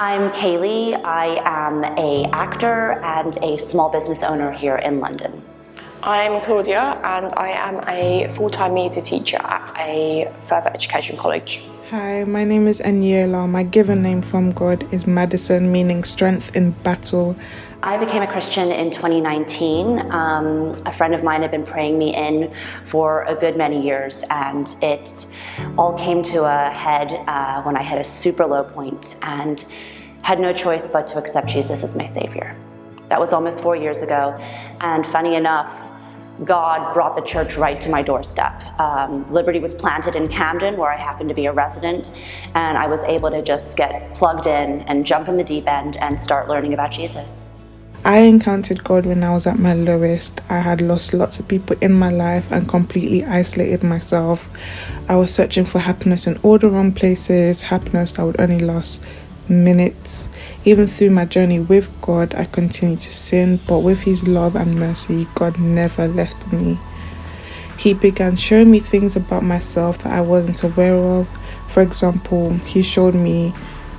I'm Kayleigh. I am an actor and a small business owner here in London. I'm Claudia and I am a full-time media teacher at a further education college. Hi, my name is Eniola. My given name from God is Madison, meaning strength in battle. I became a Christian in 2019. A friend of mine had been praying me in for a good many years, and it all came to a head when I hit a super low point and had no choice but to accept Jesus as my Savior. That was almost 4 years ago, and funny enough, God brought the church right to my doorstep. Liberty was planted in Camden, where I happened to be a resident, and I was able to just get plugged in and jump in the deep end and start learning about Jesus. I encountered God when I was at my lowest. I had lost lots of people in my life and completely isolated myself. I was searching for happiness in all the wrong places, happiness that would only last minutes. Even through my journey with God, I continued to sin, but with His love and mercy, God never left me. He began showing me things about myself that I wasn't aware of. For example, He showed me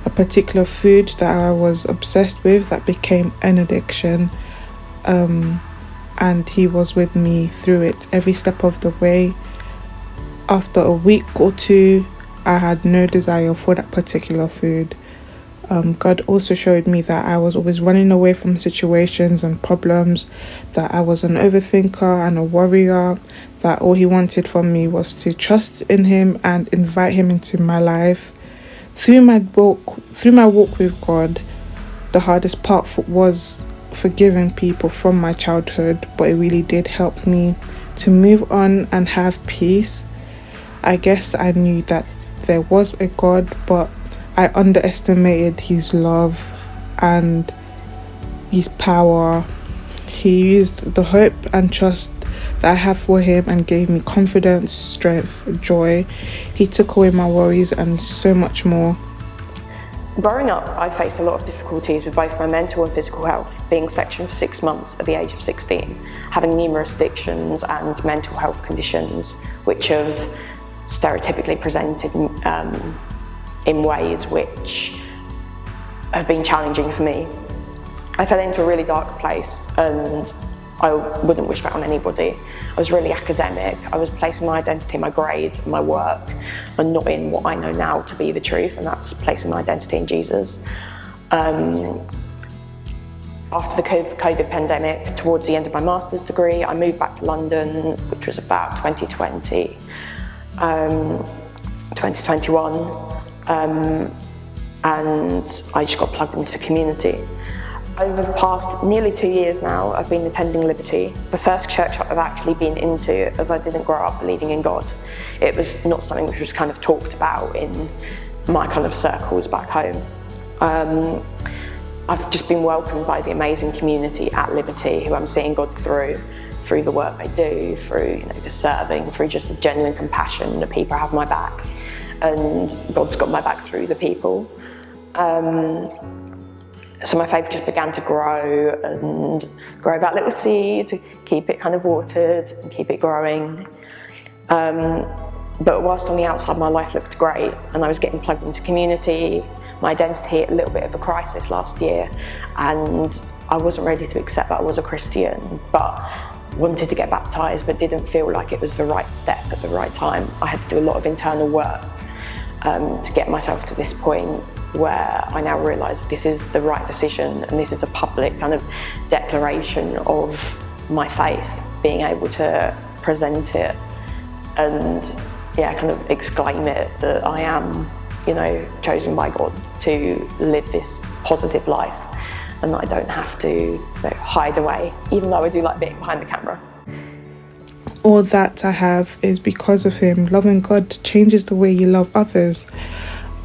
a particular food that I was obsessed with that became an addiction, and He was with me through it every step of the way. After a week or two, I had no desire for that particular food. God also showed me that I was always running away from situations and problems, that I was an overthinker and a worrier, that all He wanted from me was to trust in Him and invite Him into my life. Through my walk with God, the hardest part was forgiving people from my childhood, but it really did help me to move on and have peace. I guess I knew that there was a God, but I underestimated His love and His power. He used the hope and trust that I have for Him and gave me confidence, strength, joy. He took away my worries and so much more. Growing up, I faced a lot of difficulties with both my mental and physical health, being sectioned for 6 months at the age of 16, having numerous addictions and mental health conditions, which have stereotypically presented in ways which have been challenging for me. I fell into a really dark place and I wouldn't wish that on anybody. I was really academic. I was placing my identity in my grades, my work, and not in what I know now to be the truth, and that's placing my identity in Jesus. After the COVID pandemic, towards the end of my master's degree, I moved back to London, which was about 2020, 2021, and I just got plugged into the community. Over the past nearly 2 years now, I've been attending Liberty, the first church I've actually been into, as I didn't grow up believing in God. It was not something which was kind of talked about in my kind of circles back home. I've just been welcomed by the amazing community at Liberty, who I'm seeing God through the work they do, through the serving, through just the genuine compassion, the people have my back, and God's got my back through the people. So my faith just began to grow and grow that little seed, to keep it kind of watered and keep it growing. But whilst on the outside my life looked great and I was getting plugged into community, my identity hit a little bit of a crisis last year, and I wasn't ready to accept that I was a Christian, but wanted to get baptised but didn't feel like it was the right step at the right time. I had to do a lot of internal work to get myself to this point where I now realise this is the right decision, and this is a public kind of declaration of my faith, being able to present it and kind of exclaim it that I am, chosen by God to live this positive life, and that I don't have to hide away, even though I do like being behind the camera. All that I have is because of Him. Loving God changes the way you love others.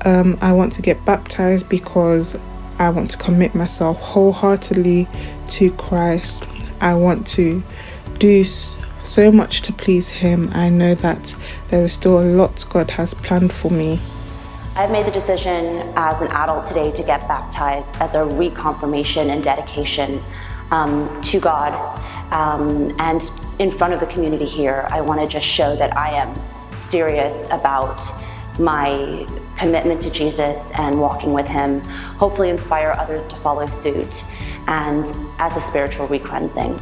I want to get baptised because I want to commit myself wholeheartedly to Christ. I want to do so much to please Him. I know that there is still a lot God has planned for me. I've made the decision as an adult today to get baptized as a reconfirmation and dedication to God. And in front of the community here, I want to just show that I am serious about my commitment to Jesus and walking with him hopefully inspire others to follow suit, and as a spiritual re-cleansing.